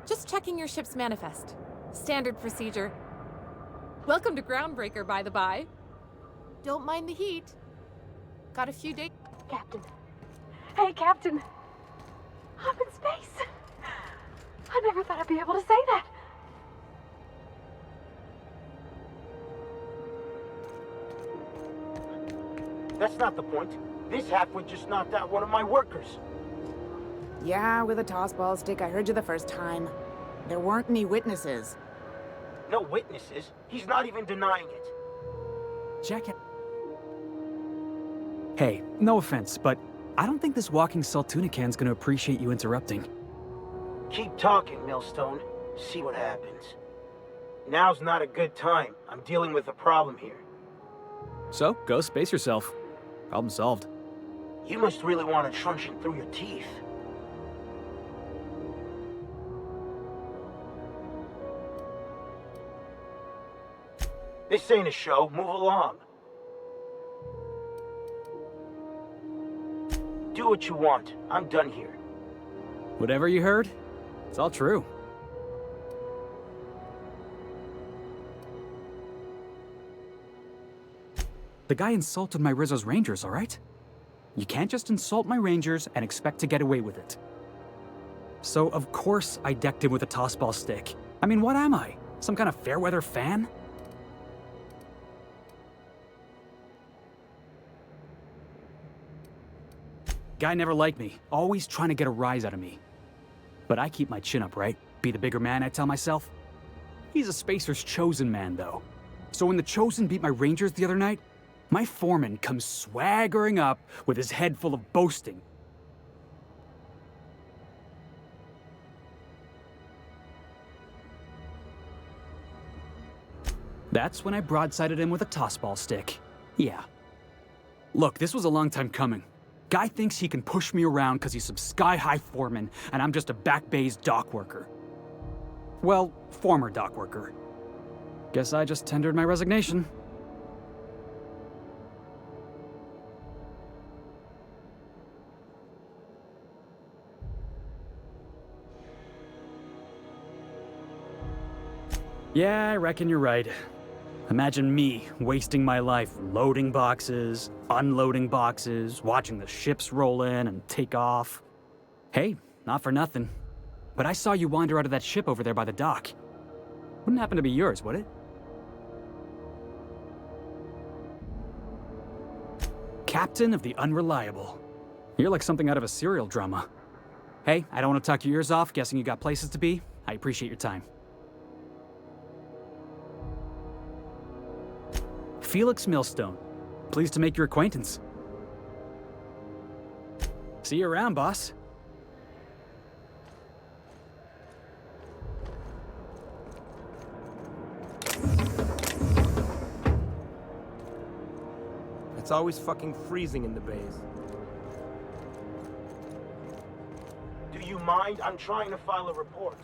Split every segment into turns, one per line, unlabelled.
Just checking your ship's manifest. Standard procedure. Welcome to Groundbreaker, by the by. Don't mind the heat. Got a few days.
Captain. Hey, Captain. I'm in space. I never thought I'd be able to say that.
That's not the point. This halfwit just knocked out one of my workers.
Yeah, with a tossball stick, I heard you the first time. There weren't any witnesses.
No witnesses. He's not even denying it.
Check it. Hey, no offense, but I don't think this walking salt tuna can's gonna appreciate you interrupting.
Keep talking, Millstone. See what happens. Now's not a good time. I'm dealing with a problem here.
So, go space yourself. Problem solved.
You must really want a truncheon through your teeth. This ain't a show. Move along. Do what you want. I'm done here.
Whatever you heard, it's all true. The guy insulted my Rizzo's Rangers, all right? You can't just insult my Rangers and expect to get away with it. So, of course, I decked him with a tossball stick. I mean, what am I? Some kind of fair-weather fan? Guy never liked me, always trying to get a rise out of me. But I keep my chin up, right? Be the bigger man, I tell myself. He's a Spacer's chosen man, though. So when the Chosen beat my Rangers the other night, my foreman comes swaggering up with his head full of boasting. That's when I broadsided him with a tossball stick. Yeah. Look, this was a long time coming. Guy thinks he can push me around because he's some sky-high foreman, and I'm just a back bay's dock worker. Well, former dock worker. Guess I just tendered my resignation. Yeah, I reckon you're right. Imagine me wasting my life loading boxes, unloading boxes, watching the ships roll in and take off. Hey, not for nothing, but I saw you wander out of that ship over there by the dock. Wouldn't happen to be yours, would it? Captain of the Unreliable. You're like something out of a serial drama. Hey, I don't want to talk your ears off, guessing you got places to be. I appreciate your time. Felix Millstone. Pleased to make your acquaintance. See you around, boss.
It's always fucking freezing in the bays.
Do you mind? I'm trying to file a report.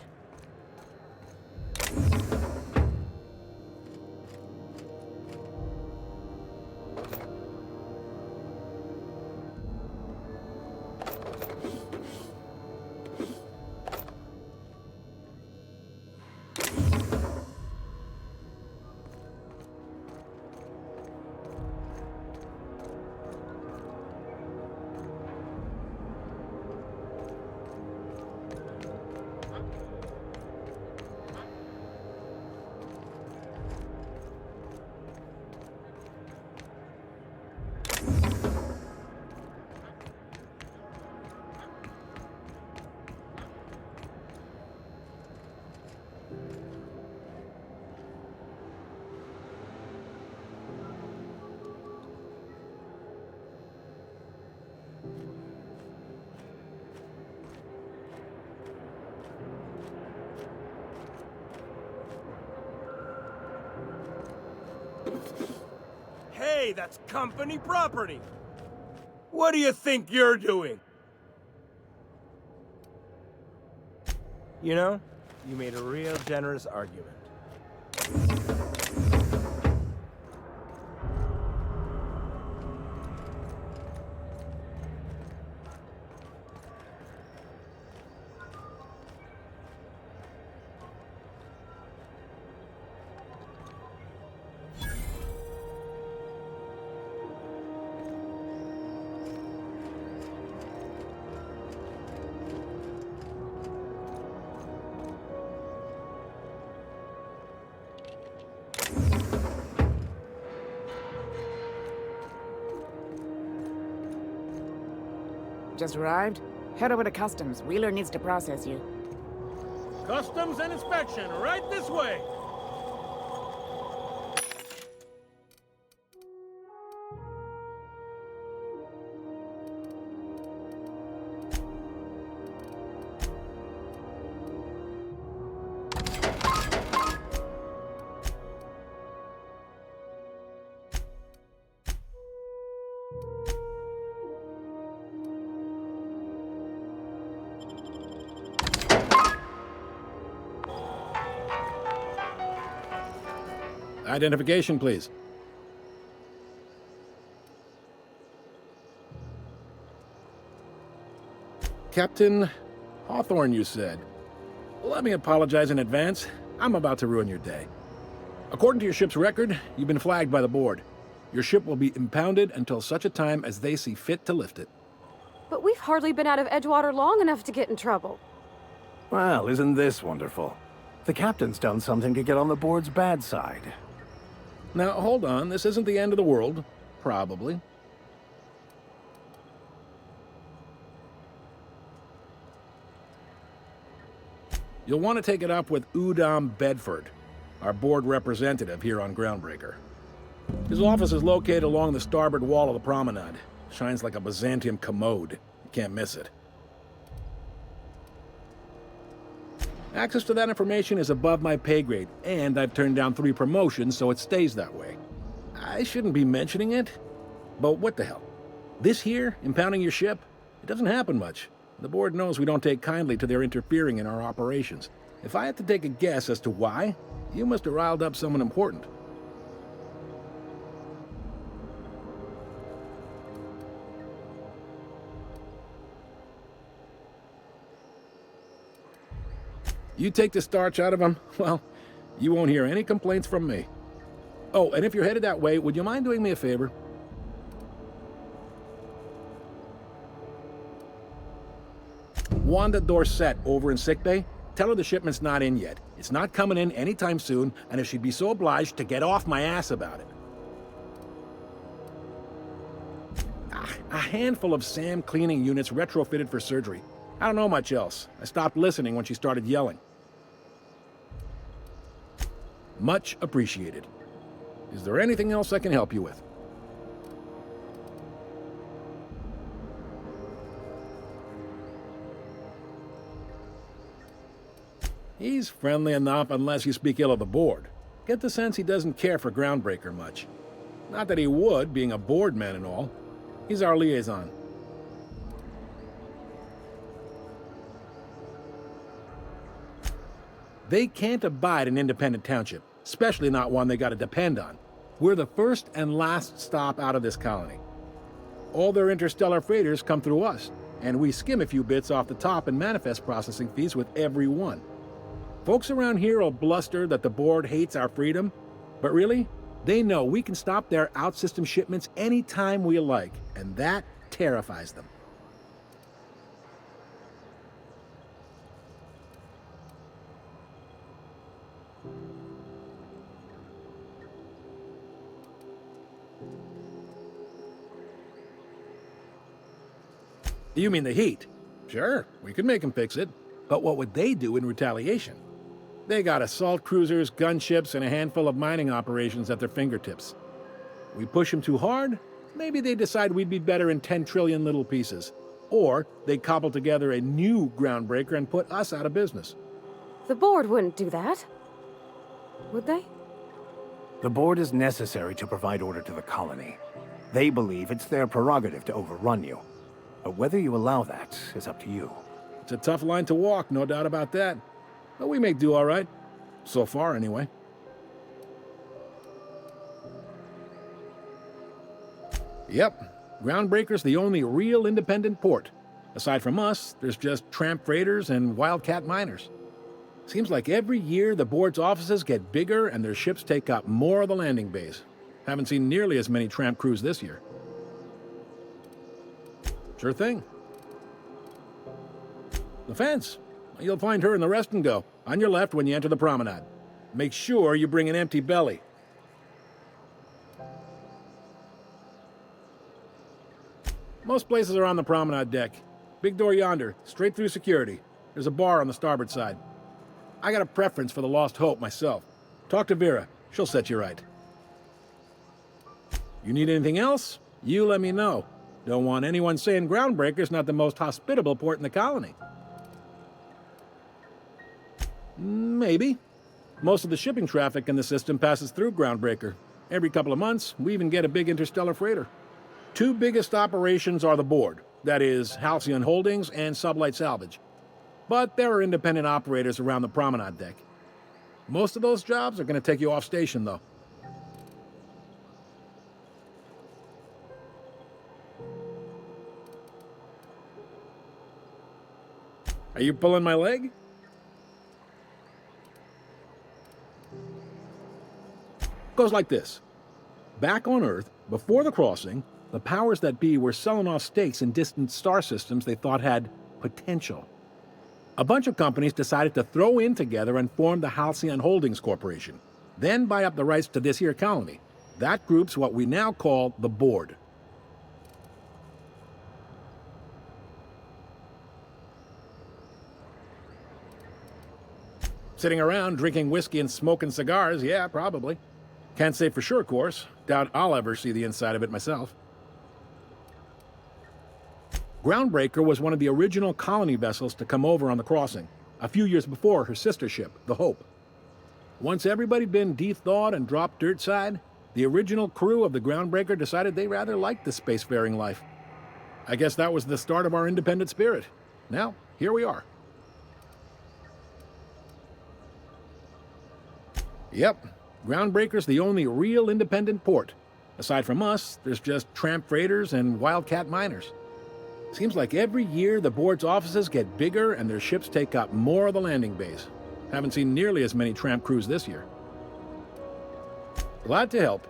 Hey, that's company property! What do you think you're doing? You know, you made a real generous argument.
just arrived? Head over to Customs. Wheeler needs to process you.
Customs and inspection, right this way.
Identification, please. Captain Hawthorne, you said. Let me apologize in advance. I'm about to ruin your day. According to your ship's record, you've been flagged by the board. Your ship will be impounded until such a time as they see fit to lift it.
But we've hardly been out of Edgewater long enough to get in trouble.
Well, isn't this wonderful? The captain's done something to get on the board's bad side.
Now, hold on. This isn't the end of the world. Probably. You'll want to take it up with Udom Bedford, our board representative here on Groundbreaker. His office is located along the starboard wall of the promenade. Shines like a Byzantium commode. You can't miss it. Access to that information is above my pay grade, and I've turned down 3 promotions, so it stays that way. I shouldn't be mentioning it, but what the hell? This here, impounding your ship, it doesn't happen much. The board knows we don't take kindly to their interfering in our operations. If I had to take a guess as to why, you must have riled up someone important. You take the starch out of them, well, you won't hear any complaints from me. Oh, and if you're headed that way, would you mind doing me a favor? Wanda Dorset over in sickbay, tell her the shipment's not in yet. It's not coming in anytime soon, and if she'd be so obliged to get off my ass about it. A handful of SAM cleaning units retrofitted for surgery. I don't know much else. I stopped listening when she started yelling. Much appreciated. Is there anything else I can help you with? He's friendly enough unless you speak ill of the board. Get the sense he doesn't care for Groundbreaker much. Not that he would, being a board man and all. He's our liaison. They can't abide an independent township, especially not one they gotta depend on. We're the first and last stop out of this colony. All their interstellar freighters come through us, and we skim a few bits off the top in manifest processing fees with every one. Folks around here will bluster that the board hates our freedom, but really, they know we can stop their out-system shipments anytime we like, and that terrifies them. You mean the heat? Sure, we could make them fix it. But what would they do in retaliation? They got assault cruisers, gunships, and a handful of mining operations at their fingertips. We push them too hard, maybe they decide we'd be better in 10 trillion little pieces. Or they cobble together a new Groundbreaker and put us out of business.
The board wouldn't do that. Would they?
The board is necessary to provide order to the colony. They believe it's their prerogative to overrun you. But whether you allow that is up to you.
It's a tough line to walk, no doubt about that. But we may do all right. So far, anyway. Yep, Groundbreaker's the only real independent port. Aside from us, there's just tramp freighters and wildcat miners. Seems like every year the board's offices get bigger and their ships take up more of the landing bays. Haven't seen nearly as many tramp crews this year. Sure thing. The fence. You'll find her in the rest and go, on your left when you enter the promenade. Make sure you bring an empty belly. Most places are on the promenade deck. Big door yonder, straight through security. There's a bar on the starboard side. I got a preference for the Lost Hope myself. Talk to Vera. She'll set you right. You need anything else? You let me know. Don't want anyone saying Groundbreaker's not the most hospitable port in the colony. Maybe. Most of the shipping traffic in the system passes through Groundbreaker. Every couple of months, we even get a big interstellar freighter. Two biggest operations are the board. That is, Halcyon Holdings and Sublight Salvage. But there are independent operators around the promenade deck. Most of those jobs are going to take you off station, though. Are you pulling my leg? Goes like this. Back on Earth, before the crossing, the powers that be were selling off stakes in distant star systems they thought had potential. A bunch of companies decided to throw in together and form the Halcyon Holdings Corporation, then buy up the rights to this here colony. That group's what we now call the Board. Sitting around drinking whiskey and smoking cigars, yeah, probably. Can't say for sure, of course. Doubt I'll ever see the inside of it myself. Groundbreaker was one of the original colony vessels to come over on the crossing, a few years before her sister ship, the Hope. Once everybody'd been de-thawed and dropped dirt side, the original crew of the Groundbreaker decided they rather liked the spacefaring life. I guess that was the start of our independent spirit. Now, here we are. Yep, Groundbreaker's the only real independent port. Aside from us, there's just tramp freighters and wildcat miners. Seems like every year the board's offices get bigger and their ships take up more of the landing bays. Haven't seen nearly as many tramp crews this year. Glad to help.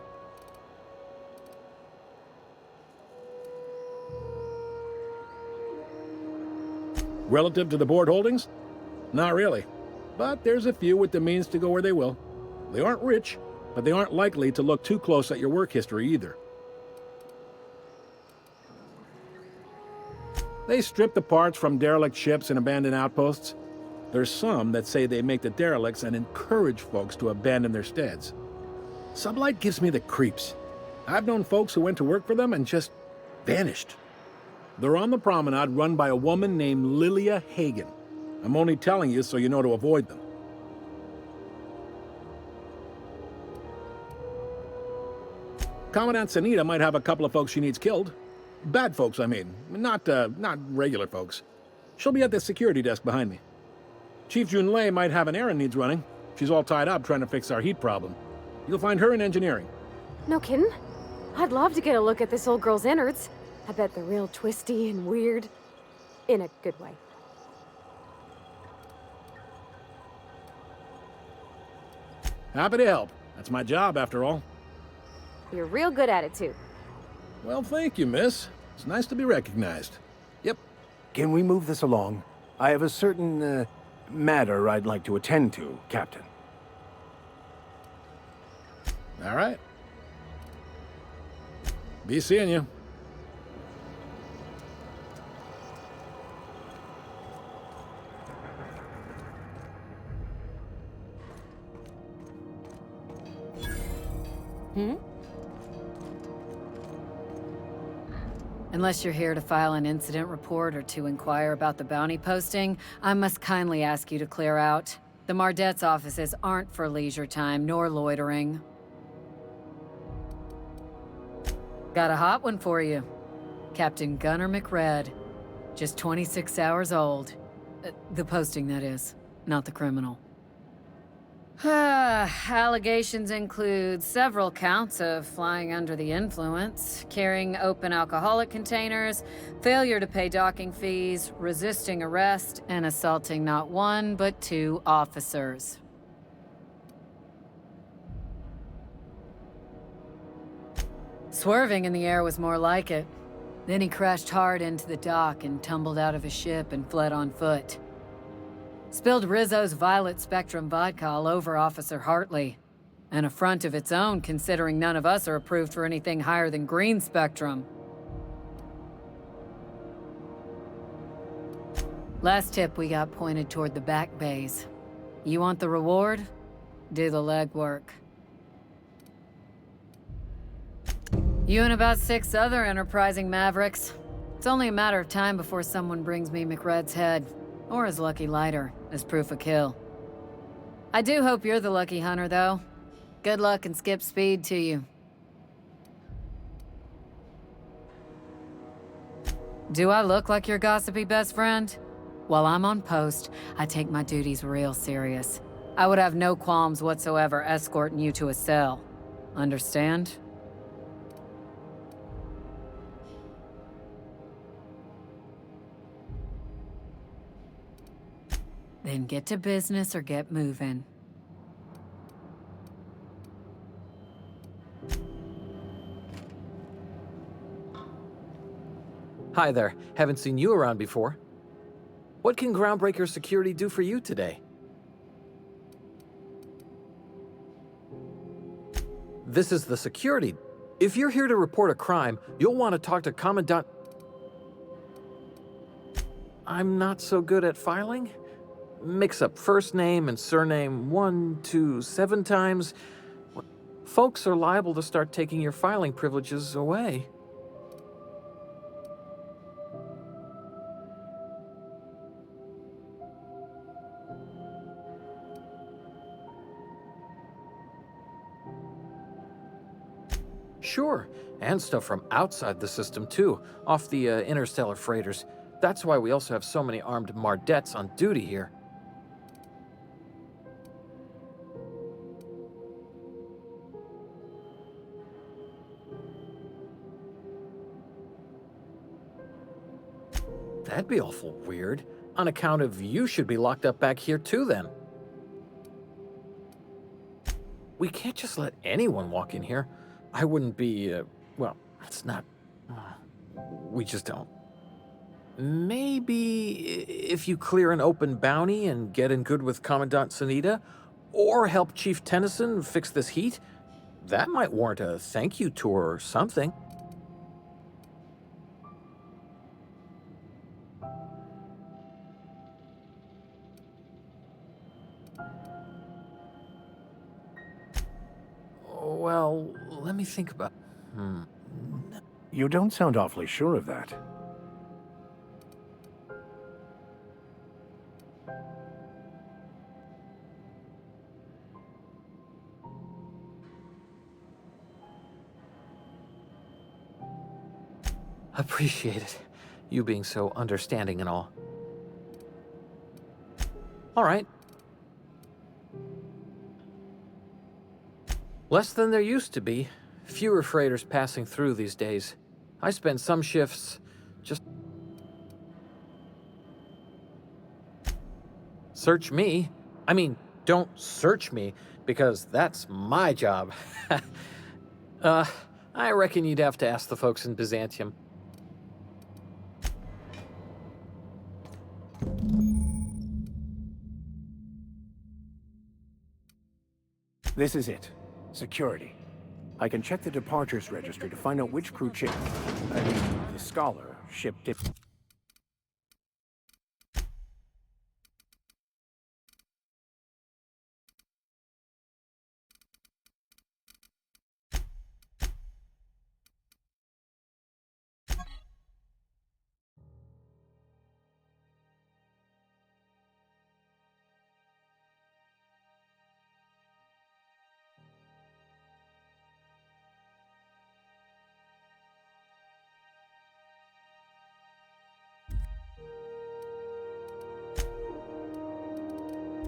Relative to the board holdings? Not really. But there's a few with the means to go where they will. They aren't rich, but they aren't likely to look too close at your work history either. They strip the parts from derelict ships and abandoned outposts. There's some that say they make the derelicts and encourage folks to abandon their steads. Sublight gives me the creeps. I've known folks who went to work for them and just vanished. They're on the promenade run by a woman named Lilia Hagen. I'm only telling you so you know to avoid them. Commandant Sanita might have a couple of folks she needs killed. Bad folks, I mean. Not regular folks. She'll be at the security desk behind me. Chief Junlei might have an errand needs running. She's all tied up trying to fix our heat problem. You'll find her in engineering.
No kidding? I'd love to get a look at this old girl's innards. I bet they're real twisty and weird. In a good way.
Happy to help. That's my job, after all.
You're real good at it, too.
Well, thank you, miss. It's nice to be recognized. Yep.
Can we move this along? I have a certain, matter I'd like to attend to, Captain.
All right. Be seeing you.
Unless you're here to file an incident report or to inquire about the bounty posting, I must kindly ask you to clear out. The Mardet's offices aren't for leisure time nor loitering. Got a hot one for you. Captain Gunnar McRed. Just 26 hours old. The posting, that is, not the criminal. Allegations include several counts of flying under the influence, carrying open alcoholic containers, failure to pay docking fees, resisting arrest, and assaulting not one but two officers. Swerving in the air was more like it. Then he crashed hard into the dock and tumbled out of his ship and fled on foot. Spilled Rizzo's Violet Spectrum vodka all over Officer Hartley. An affront of its own, considering none of us are approved for anything higher than green spectrum. Last tip we got pointed toward the back bays. You want the reward? Do the legwork. You and about 6 other enterprising mavericks. It's only a matter of time before someone brings me McRed's head, or his lucky lighter, as proof of kill. I do hope you're the lucky hunter, though. Good luck and skip speed to you. Do I look like your gossipy best friend? While I'm on post, I take my duties real serious. I would have no qualms whatsoever escorting you to a cell. Understand? Then get to business or get moving.
Hi there. Haven't seen you around before. What can Groundbreaker Security do for you today? This is the security. If you're here to report a crime, you'll want to talk to Commandant... I'm not so good at filing. Mix up first name and surname 1, 2, 7 times. Folks are liable to start taking your filing privileges away. Sure, and stuff from outside the system too, off the interstellar freighters. That's why we also have so many armed Mardettes on duty here. That'd be awful weird. On account of you should be locked up back here too then. We can't just let anyone walk in here. I wouldn't be, well, it's not... we just don't. Maybe if you clear an open bounty and get in good with Commandant Sunita, or help Chief Tennyson fix this heat, that might warrant a thank you tour or something. Well, let me think about...
You don't sound awfully sure of that.
Appreciate it. You being so understanding and all. All right. Less than there used to be. Fewer freighters passing through these days. I spend some shifts just... Search me? I mean, don't search me, because that's my job. I reckon you'd have to ask the folks in Byzantium.
This is it. Security. I can check the departures registry to find out which crew the Scholar, shipped it.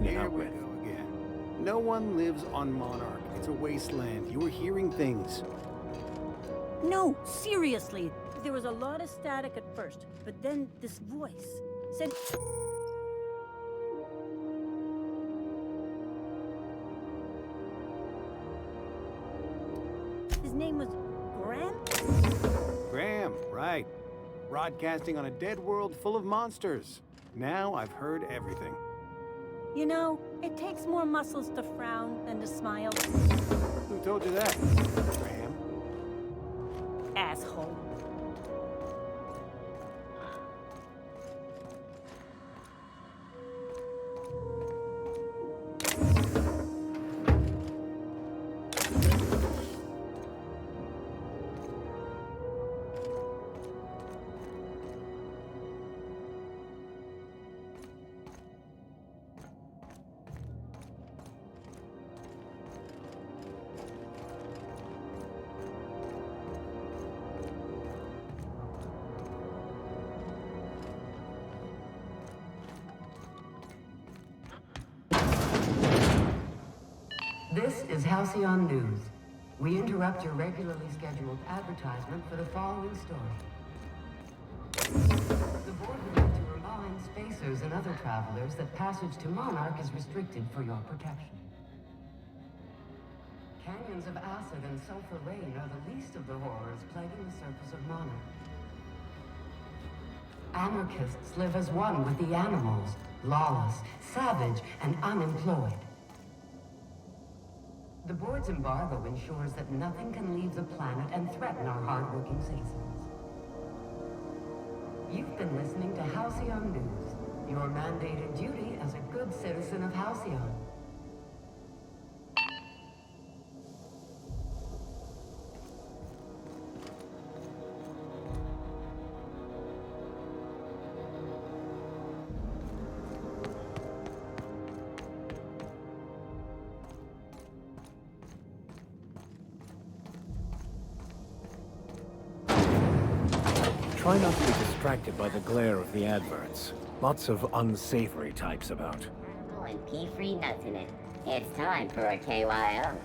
Here we go again. No one lives on Monarch. It's a wasteland. You were hearing things.
No, seriously. There was a lot of static at first, but then this voice said... His name was Graham?
Graham, right. Broadcasting on a dead world full of monsters. Now I've heard everything.
You know, it takes more muscles to frown than to smile.
Who told you that, Graham?
Asshole.
This is Halcyon News. We interrupt your regularly scheduled advertisement for the following story. The board would like to remind spacers and other travelers that passage to Monarch is restricted for your protection. Canyons of acid and sulfur rain are the least of the horrors plaguing the surface of Monarch. Anarchists live as one with the animals, lawless, savage, and unemployed. The board's embargo ensures that nothing can leave the planet and threaten our hardworking citizens. You've been listening to Halcyon News, your mandated duty as a good citizen of Halcyon.
Try not to be distracted by the glare of the adverts. Lots of unsavory types about.
And pea-free nuts in it. It's time for a KYO.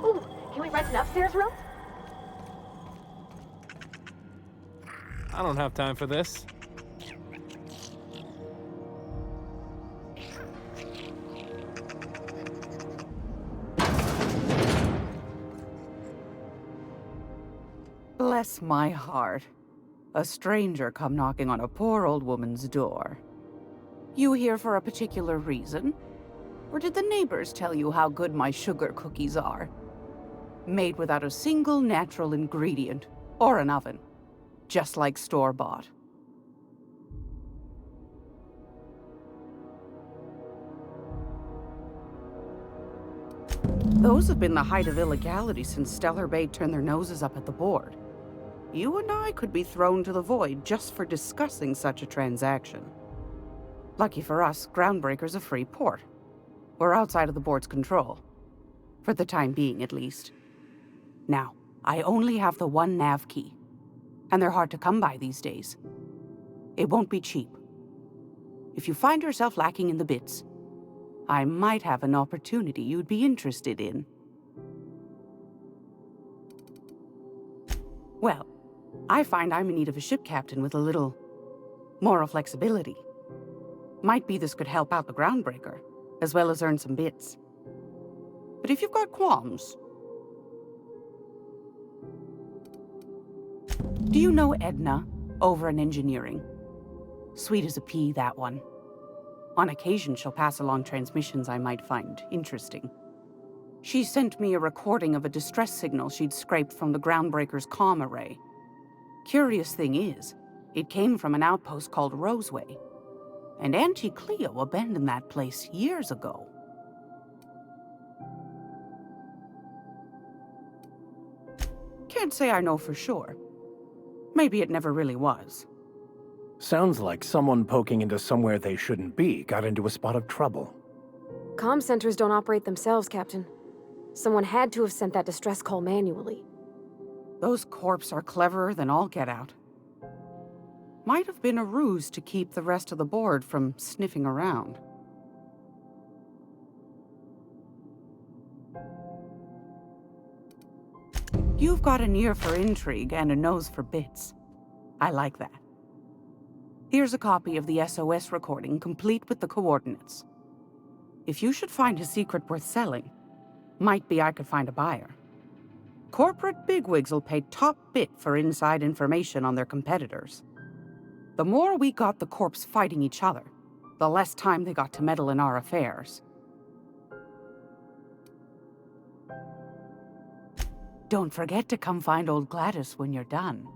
Ooh, can we rent an upstairs room?
I don't have time for this.
Bless my heart. A stranger come knocking on a poor old woman's door. You here for a particular reason? Or did the neighbors tell you how good my sugar cookies are? Made without a single natural ingredient, or an oven. Just like store-bought. Those have been the height of illegality since Stellar Bay turned their noses up at the board. You and I could be thrown to the void just for discussing such a transaction. Lucky for us, Groundbreaker's a free port. We're outside of the board's control. For the time being, at least. Now, I only have the one nav key. And they're hard to come by these days. It won't be cheap. If you find yourself lacking in the bits, I might have an opportunity you'd be interested in. Well, I find I'm in need of a ship captain with a little moral flexibility. Might be this could help out the Groundbreaker, as well as earn some bits. But if you've got qualms... Do you know Edna, over in engineering? Sweet as a pea, that one. On occasion, she'll pass along transmissions I might find interesting. She sent me a recording of a distress signal she'd scraped from the Groundbreaker's comm array. Curious thing is, it came from an outpost called Roseway. And Auntie Cleo abandoned that place years ago. Can't say I know for sure. Maybe it never really was.
Sounds like someone poking into somewhere they shouldn't be got into a spot of trouble.
Comm centers don't operate themselves, Captain. Someone had to have sent that distress call manually.
Those corps are cleverer than all get out. Might have been a ruse to keep the rest of the board from sniffing around. You've got an ear for intrigue and a nose for bits. I like that. Here's a copy of the SOS recording, complete with the coordinates. If you should find a secret worth selling, might be I could find a buyer. Corporate bigwigs will pay top bit for inside information on their competitors. The more we got the corps fighting each other, the less time they got to meddle in our affairs. Don't forget to come find old Gladys when you're done.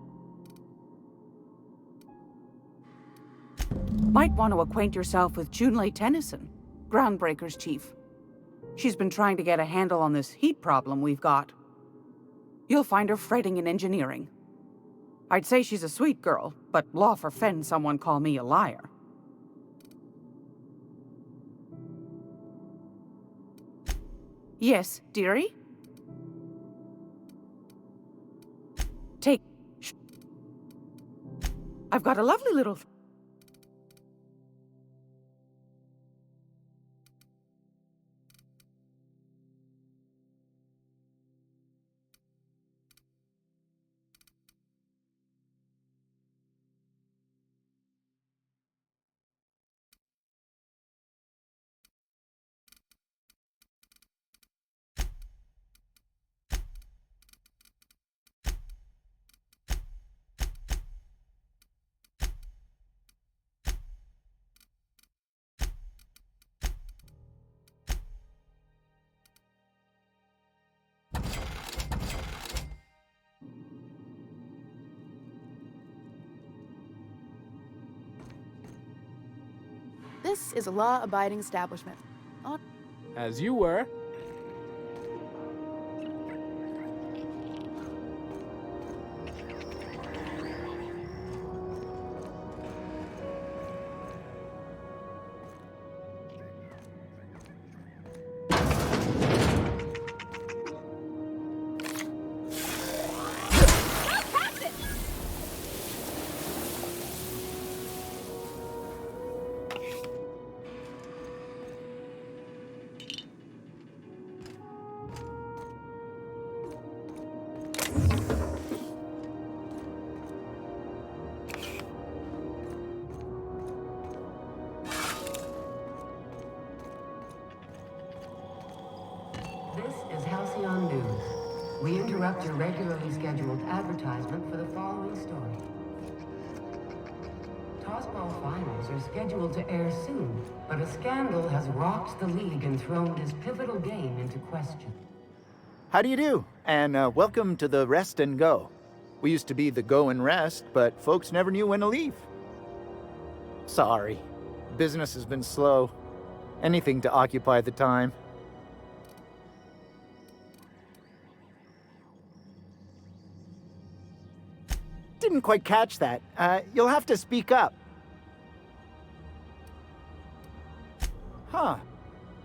Might want to acquaint yourself with Junlei Tennyson, Groundbreaker's chief. She's been trying to get a handle on this heat problem we've got. You'll find her fretting in engineering. I'd say she's a sweet girl, but law forfend someone call me a liar. Yes, dearie? I've got a lovely little...
This is a law-abiding establishment.
As you were.
We interrupt your regularly scheduled advertisement for the following story. Tossball finals are scheduled to air soon, but a scandal has rocked the league and thrown this pivotal game into question.
How do you do? And welcome to the Rest and Go. We used to be the Go and Rest, but folks never knew when to leave. Sorry. Business has been slow. Anything to occupy the time. Didn't quite catch that. You'll have to speak up. Huh.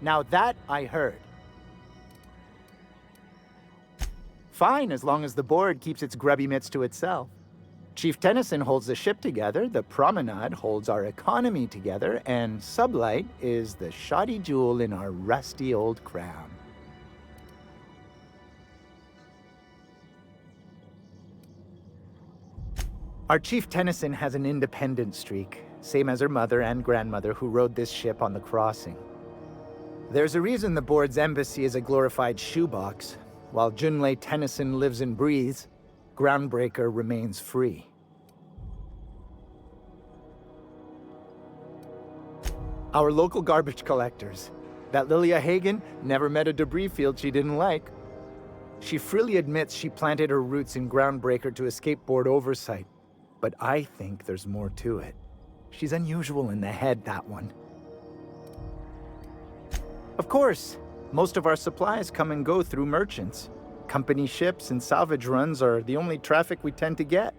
Now that I heard. Fine, as long as the board keeps its grubby mitts to itself. Chief Tennyson holds the ship together, the Promenade holds our economy together, and Sublight is the shoddy jewel in our rusty old crown. Our Chief Tennyson has an independent streak, same as her mother and grandmother who rode this ship on the crossing. There's a reason the board's embassy is a glorified shoebox. While Junlei Tennyson lives and breathes, Groundbreaker remains free. Our local garbage collectors. That Lilia Hagen never met a debris field she didn't like. She freely admits she planted her roots in Groundbreaker to escape board oversight. But I think there's more to it. She's unusual in the head, that one. Of course, most of our supplies come and go through merchants. Company ships and salvage runs are the only traffic we tend to get.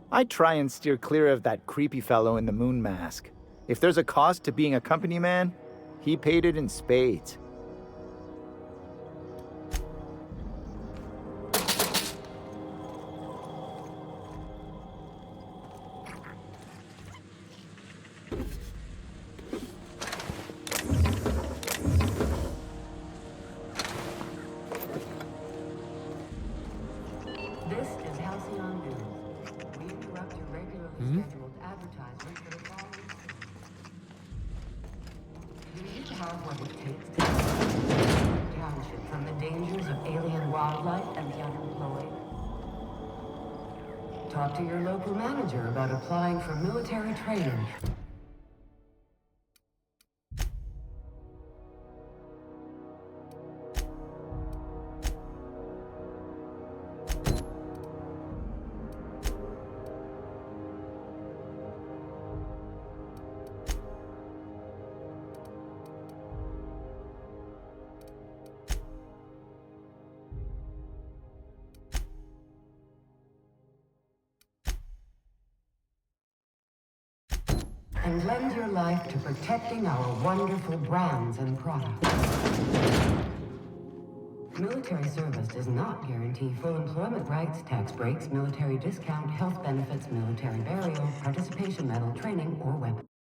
I try and steer clear of that creepy fellow in the moon mask. If there's a cost to being a company man, he paid it in spades.
Talk to your local manager about applying for military training. And lend your life to protecting our wonderful brands and products. Military service does not guarantee full employment rights, tax breaks, military discount, health benefits, military burial, participation medal, training, or weapons.